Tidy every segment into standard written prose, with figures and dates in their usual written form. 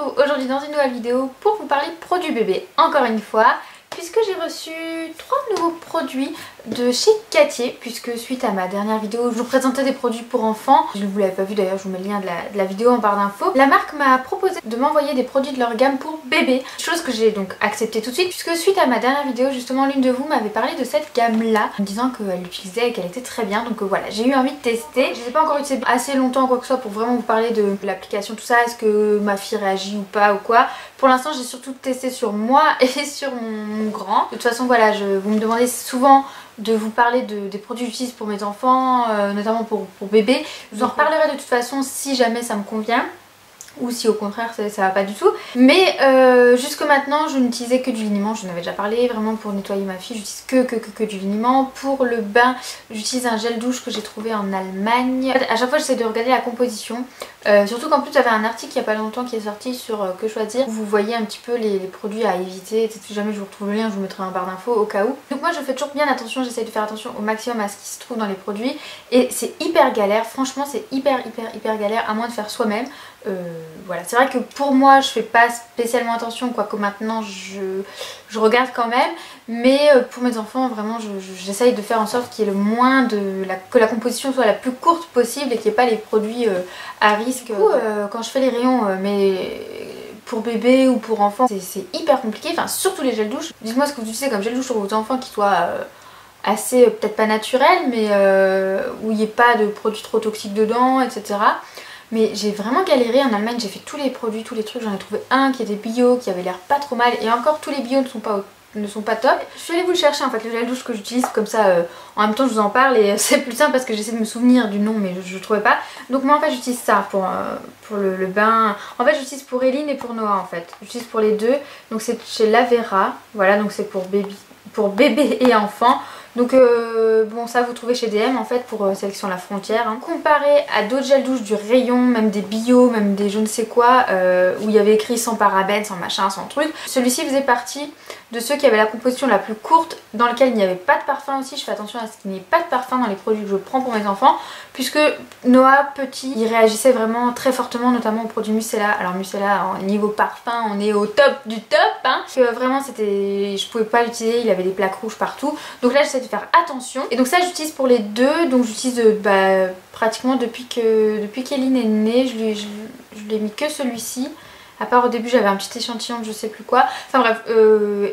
retrouve aujourd'hui dans une nouvelle vidéo pour vous parler produits bébés, encore une fois, puisque j'ai reçu 3 nouveaux produits de chez Cattier, puisque suite à ma dernière vidéo je vous présentais des produits pour enfants, je ne vous l'avez pas vu d'ailleurs, je vous mets le lien de la vidéo en barre d'infos. La marque m'a proposé de m'envoyer des produits de leur gamme pour bébé, chose que j'ai donc accepté tout de suite, puisque suite à ma dernière vidéo justement l'une de vous m'avait parlé de cette gamme là, en me disant qu'elle l'utilisait et qu'elle était très bien, donc voilà, j'ai eu envie de tester. Je ne les ai pas encore utilisés assez longtemps quoi que ce soit pour vraiment vous parler de l'application, tout ça, est-ce que ma fille réagit ou pas ou quoi. Pour l'instant j'ai surtout testé sur moi et sur mon grand. De toute façon voilà, vous me demandez souvent de vous parler des produits que j'utilise pour mes enfants, notamment pour bébé. Je vous en reparlerai de toute façon si jamais ça me convient. Ou si au contraire ça va pas du tout. Mais jusque maintenant je n'utilisais que du liniment, je vous en avais déjà parlé. Vraiment pour nettoyer ma fille j'utilise que du liniment. Pour le bain j'utilise un gel douche que j'ai trouvé en Allemagne. En fait, à chaque fois j'essaie de regarder la composition. Surtout qu'en plus j'avais un article il n'y a pas longtemps qui est sorti sur Que choisir, où vous voyez un petit peu les produits à éviter. Si jamais je vous retrouve le lien je vous mettrai en barre d'infos au cas où. Donc moi je fais toujours bien attention, j'essaie de faire attention au maximum à ce qui se trouve dans les produits. Et c'est hyper galère, franchement c'est hyper galère à moins de faire soi-même. Voilà, c'est vrai que pour moi je fais pas spécialement attention, quoique maintenant je regarde quand même, mais pour mes enfants vraiment j'essaye de faire en sorte qu'il y ait le moins que la composition soit la plus courte possible et qu'il n'y ait pas les produits à risque. Du coup, quand je fais les rayons mais pour bébé ou pour enfants c'est hyper compliqué, enfin surtout les gels douche. Dites-moi ce que vous utilisez comme gel douche sur vos enfants qui soit assez, peut-être pas naturel, mais où il n'y ait pas de produits trop toxiques dedans, etc. Mais j'ai vraiment galéré en Allemagne, j'ai fait tous les produits, tous les trucs, j'en ai trouvé un qui était bio, qui avait l'air pas trop mal, et encore tous les bio ne sont pas top. Je suis allée vous le chercher en fait, le gel douche que j'utilise, comme ça en même temps je vous en parle et c'est plus simple parce que j'essaie de me souvenir du nom mais je trouvais pas. Donc moi en fait j'utilise ça pour le bain. En fait j'utilise pour Eline et pour Noah en fait, j'utilise pour les deux. Donc c'est chez Lavera, voilà, donc c'est pour bébé et enfant. Donc bon, ça vous trouvez chez DM en fait pour celles qui sont à la frontière. Hein. Comparé à d'autres gels douche du rayon, même des bio, même des je ne sais quoi, où il y avait écrit sans parabènes, sans machin, sans truc. Celui-ci faisait partie de ceux qui avaient la composition la plus courte, dans lequel il n'y avait pas de parfum aussi. Je fais attention à ce qu'il n'y ait pas de parfum dans les produits que je prends pour mes enfants, puisque Noah petit, il réagissait vraiment très fortement, notamment aux produits Mucella. Alors Mucella, niveau parfum, on est au top du top, hein. Vraiment je pouvais pas l'utiliser, il avait des plaques rouges partout. Donc là j'essaie de faire attention. Et donc ça j'utilise pour les deux, donc j'utilise pratiquement depuis qu'Eline est née, je lui ai mis que celui-ci. À part au début j'avais un petit échantillon de je sais plus quoi. Enfin bref,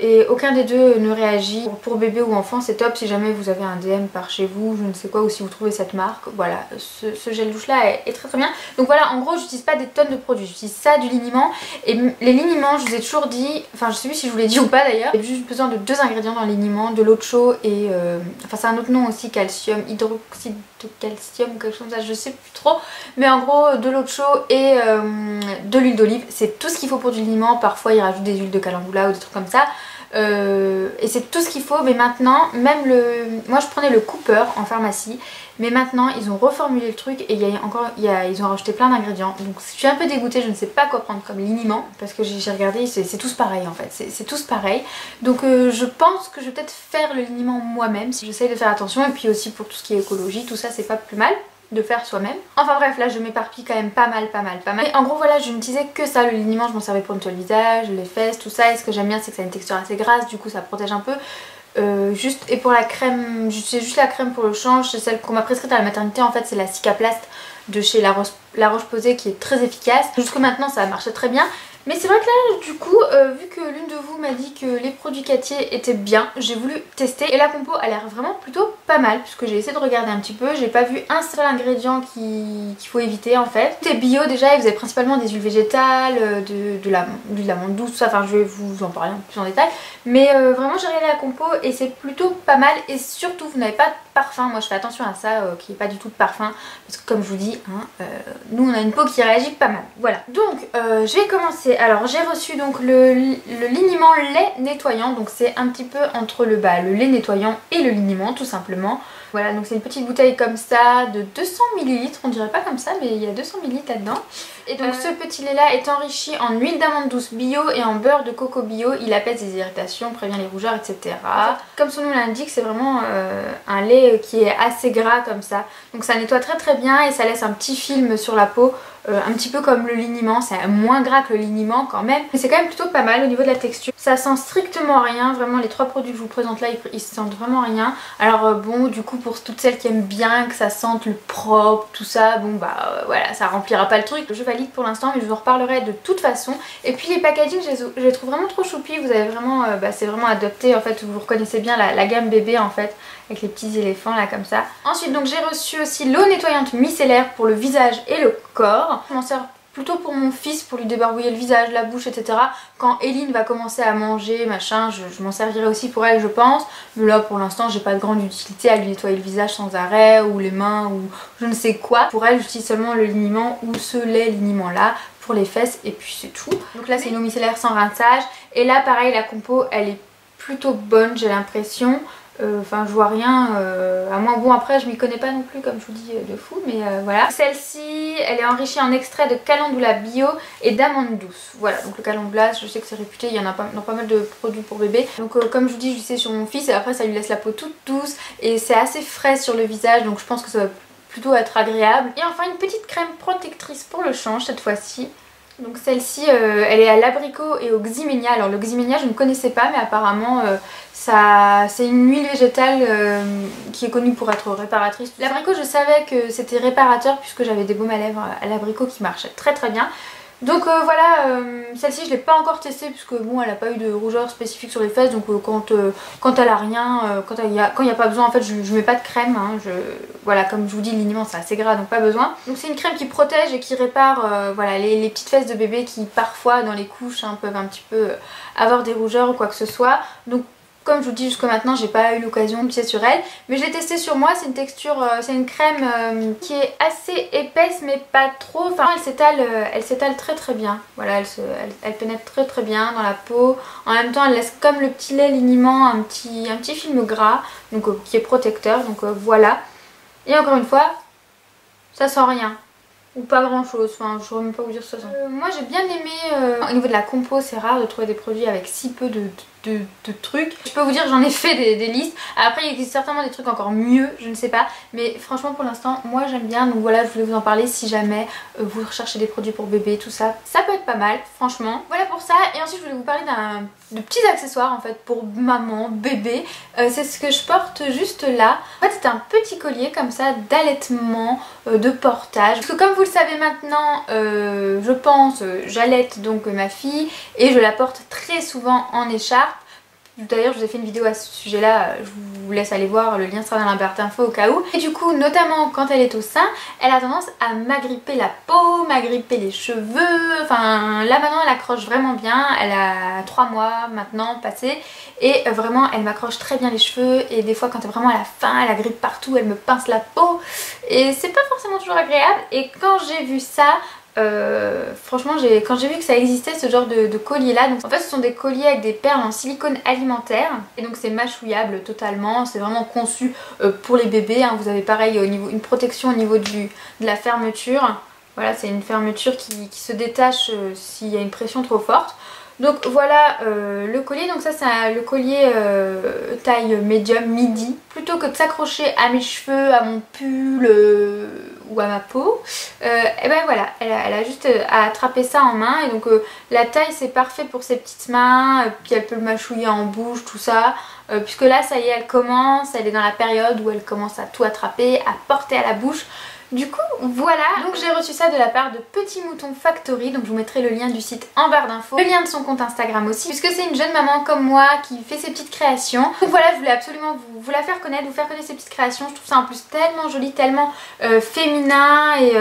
et aucun des deux ne réagit. Pour bébé ou enfant c'est top si jamais vous avez un DM par chez vous, je ne sais quoi, ou si vous trouvez cette marque. Voilà, ce gel douche là est très bien. Donc voilà, en gros j'utilise pas des tonnes de produits, j'utilise ça, du liniment. Et les liniments je vous ai toujours dit, enfin je sais plus si je vous l'ai dit ou pas d'ailleurs, j'ai juste besoin de 2 ingrédients dans le liniment, de l'eau de chaud et enfin c'est un autre nom aussi, calcium, hydroxyde de calcium ou quelque chose comme ça, je sais plus trop. Mais en gros de l'eau de chaud et de l'huile d'olive, c'est tout ce qu'il faut pour du liniment. Parfois ils rajoutent des huiles de calendula ou des trucs comme ça. Et c'est tout ce qu'il faut. Mais maintenant, même moi je prenais le Cooper en pharmacie, mais maintenant ils ont reformulé le truc et ils ont rajouté plein d'ingrédients. Donc je suis un peu dégoûtée, je ne sais pas quoi prendre comme liniment parce que j'ai regardé, c'est tous pareil en fait, c'est tous pareil. Donc je pense que je vais peut-être faire le liniment moi-même si j'essaye de faire attention, et puis aussi pour tout ce qui est écologie, tout ça c'est pas plus mal de faire soi-même. Enfin bref, là je m'éparpille quand même pas mal. Et en gros voilà, je n'utilisais que ça, le liniment, je m'en servais pour nettoyer le visage, les fesses, tout ça. Et ce que j'aime bien c'est que ça a une texture assez grasse, du coup ça protège un peu. Et pour la crème, j'utilise juste la crème pour le change, c'est celle qu'on m'a prescrite à la maternité en fait, c'est la Cicaplast de chez La Roche-Posay qui est très efficace. Jusque maintenant ça a marché très bien. Mais c'est vrai que là du coup vu que l'une de vous m'a dit que les produits Cattier étaient bien, j'ai voulu tester et la compo a l'air vraiment plutôt pas mal, puisque j'ai essayé de regarder un petit peu, j'ai pas vu un seul ingrédient qu'il faut éviter en fait. Tout est bio déjà, ils faisaient principalement des huiles végétales, de l'amande douce, tout ça, enfin je vais vous en parler un peu plus en détail. Mais vraiment j'ai regardé la compo et c'est plutôt pas mal, et surtout vous n'avez pas de parfum. Moi je fais attention à ça, qu'il n'y ait pas du tout de parfum, parce que comme je vous dis, hein, nous on a une peau qui réagit pas mal. Voilà, donc je vais commencer. Alors j'ai reçu donc le liniment lait nettoyant, donc c'est un petit peu entre le lait nettoyant et le liniment tout simplement. Voilà, donc c'est une petite bouteille comme ça de 200 ml, on dirait pas comme ça mais il y a 200 ml là-dedans. Et donc ce petit lait là est enrichi en huile d'amande douce bio et en beurre de coco bio. Il apaise les irritations, prévient les rougeurs, etc. Comme son nom l'indique, c'est vraiment un lait qui est assez gras comme ça. Donc ça nettoie très très bien et ça laisse un petit film sur la peau. Un petit peu comme le liniment, c'est moins gras que le liniment quand même, mais c'est quand même plutôt pas mal au niveau de la texture. Ça sent strictement rien, vraiment les 3 produits que je vous présente là, ils sentent vraiment rien. Alors bon, du coup pour toutes celles qui aiment bien que ça sente le propre, tout ça, bon bah voilà, ça remplira pas le truc. Je valide pour l'instant, mais je vous en reparlerai de toute façon. Et puis les packaging, je les trouve vraiment trop choupis, vous avez vraiment, c'est vraiment adopté en fait, vous reconnaissez bien la gamme bébé en fait, avec les petits éléphants là comme ça. Ensuite donc j'ai reçu aussi l'eau nettoyante micellaire pour le visage et le corps. Je m'en sers plutôt pour mon fils, pour lui débarbouiller le visage, la bouche, etc. Quand Eline va commencer à manger, machin, je m'en servirai aussi pour elle, je pense. Mais là, pour l'instant, j'ai pas de grande utilité à lui nettoyer le visage sans arrêt, ou les mains, ou je ne sais quoi. Pour elle, j'utilise seulement le liniment ou ce lait liniment là pour les fesses, et puis c'est tout. Donc là, c'est une eau micellaire sans rinçage. Et là, pareil, la compo, elle est plutôt bonne, j'ai l'impression. Enfin je vois rien, à moins bon après je m'y connais pas non plus comme je vous dis de fou, mais voilà. Celle-ci elle est enrichie en extrait de calendula bio et d'amande douce. Voilà, donc le calendula je sais que c'est réputé, il y en a dans pas mal de produits pour bébé. Donc comme je vous dis, je sais sur mon fils et après ça lui laisse la peau toute douce et c'est assez frais sur le visage, donc je pense que ça va plutôt être agréable. Et enfin une petite crème protectrice pour le change cette fois-ci. Donc celle-ci elle est à l'abricot et au xyménia. Alors le xyménia je ne connaissais pas, mais apparemment c'est une huile végétale qui est connue pour être réparatrice. L'abricot je savais que c'était réparateur puisque j'avais des baumes à lèvres à l'abricot qui marchaient très très bien. Donc voilà, celle-ci je l'ai pas encore testée puisque bon elle a pas eu de rougeur spécifique sur les fesses, donc quand elle a rien, quand il y a pas besoin en fait je mets pas de crème, hein, voilà comme je vous dis le liniment c'est assez gras donc pas besoin. Donc c'est une crème qui protège et qui répare voilà, les petites fesses de bébé qui parfois dans les couches hein, peuvent un petit peu avoir des rougeurs ou quoi que ce soit. Donc comme je vous dis jusqu'à maintenant j'ai pas eu l'occasion de tester sur elle, mais je l'ai testé sur moi. C'est une texture, c'est une crème qui est assez épaisse mais pas trop, enfin elle s'étale très très bien, voilà elle pénètre très très bien dans la peau, en même temps elle laisse comme le petit lait liniment un petit film gras donc qui est protecteur, donc voilà. Et encore une fois ça sent rien ou pas grand chose, enfin je saurais même pas vous dire ce que ça sent. Moi j'ai bien aimé, au niveau de la compo c'est rare de trouver des produits avec si peu de trucs. Je peux vous dire j'en ai fait des listes, après il existe certainement des trucs encore mieux, je ne sais pas, mais franchement pour l'instant moi j'aime bien, donc voilà je voulais vous en parler si jamais vous recherchez des produits pour bébé, tout ça, ça peut être pas mal franchement. Voilà pour ça. Et ensuite je voulais vous parler de petits accessoires en fait pour maman, bébé, c'est ce que je porte juste là. En fait c'est un petit collier comme ça d'allaitement, de portage, parce que comme vous le savez maintenant je pense j'allaite donc ma fille et je la porte très souvent en écharpe. D'ailleurs je vous ai fait une vidéo à ce sujet là, je vous laisse aller voir, le lien sera dans la barre d'infos au cas où. Et du coup notamment quand elle est au sein, elle a tendance à m'agripper la peau, m'agripper les cheveux, enfin là maintenant elle accroche vraiment bien, elle a 3 mois maintenant passé et vraiment elle m'accroche très bien les cheveux et des fois quand vraiment à la fin elle agrippe partout, elle me pince la peau et c'est pas forcément toujours agréable. Et quand j'ai vu ça, franchement quand j'ai vu que ça existait ce genre de collier là, donc en fait ce sont des colliers avec des perles en silicone alimentaire et donc c'est mâchouillable totalement, c'est vraiment conçu pour les bébés hein. Vous avez pareil une protection au niveau de la fermeture, voilà c'est une fermeture qui se détache s'il y a une pression trop forte. Donc voilà le collier, donc ça c'est le collier taille médium midi. Plutôt que de s'accrocher à mes cheveux, à mon pull ou à ma peau, et ben voilà, elle a juste à attraper ça en main. Et donc la taille c'est parfait pour ses petites mains, puis elle peut le mâchouiller en bouche, tout ça. Puisque là ça y est elle est dans la période où elle commence à tout attraper, à porter à la bouche. Du coup voilà, donc j'ai reçu ça de la part de Petit Mouton Factory, donc je vous mettrai le lien du site en barre d'infos, le lien de son compte Instagram aussi, puisque c'est une jeune maman comme moi qui fait ses petites créations. Donc voilà, je voulais absolument vous la faire connaître, vous faire connaître ses petites créations. Je trouve ça en plus tellement joli, tellement féminin et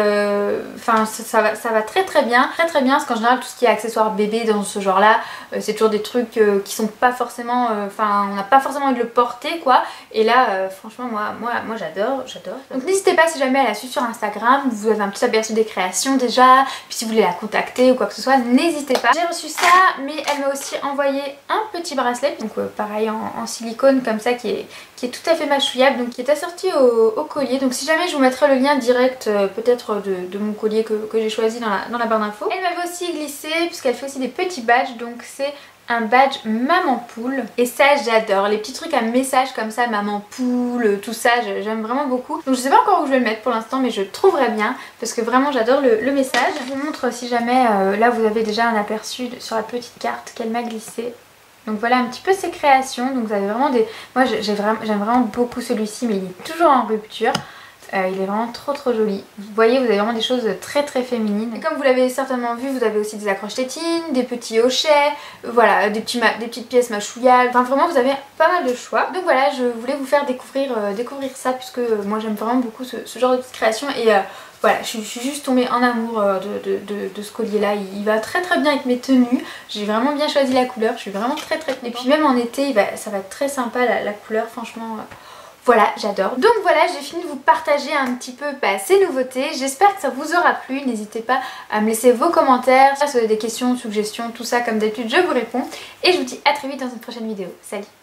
enfin ça va très très bien, parce qu'en général tout ce qui est accessoires bébé dans ce genre là, c'est toujours des trucs qui sont pas forcément, enfin on n'a pas forcément envie de le porter quoi. Et là franchement moi j'adore. Donc n'hésitez pas si jamais elle a su sur sur Instagram, vous avez un petit aperçu des créations déjà, puis si vous voulez la contacter ou quoi que ce soit, n'hésitez pas. J'ai reçu ça, mais elle m'a aussi envoyé un petit bracelet, donc pareil en silicone comme ça qui est tout à fait mâchouillable, donc qui est assorti au collier. Donc si jamais je vous mettrai le lien direct peut-être de mon collier que j'ai choisi dans la barre d'infos. Elle m'avait aussi glissé, puisqu'elle fait aussi des petits badges, donc c'est un badge maman poule et ça j'adore, les petits trucs à message comme ça, maman poule, tout ça j'aime vraiment beaucoup. Donc je sais pas encore où je vais le mettre pour l'instant, mais je trouverai bien parce que vraiment j'adore le message. Je vous montre si jamais, là vous avez déjà un aperçu sur la petite carte qu'elle m'a glissée. Donc voilà un petit peu ses créations, donc vous avez vraiment des... Moi j'aime vraiment beaucoup celui-ci, mais il est toujours en rupture. Il est vraiment trop joli. Vous voyez, vous avez vraiment des choses très féminines. Et comme vous l'avez certainement vu, vous avez aussi des accroches tétines, des petits hochets, voilà, des petites pièces mâchouillables. Enfin vraiment, vous avez pas mal de choix. Donc voilà, je voulais vous faire découvrir ça, puisque moi j'aime vraiment beaucoup ce genre de petites créations. Et voilà, je suis juste tombée en amour de ce collier là. Il va très bien avec mes tenues. J'ai vraiment bien choisi la couleur, je suis vraiment très contente. Et puis même en été, ça va être très sympa la couleur, franchement... Voilà, j'adore. Donc voilà, j'ai fini de vous partager un petit peu ces nouveautés. J'espère que ça vous aura plu. N'hésitez pas à me laisser vos commentaires. Si vous avez des questions, suggestions, tout ça, comme d'habitude, je vous réponds. Et je vous dis à très vite dans une prochaine vidéo. Salut!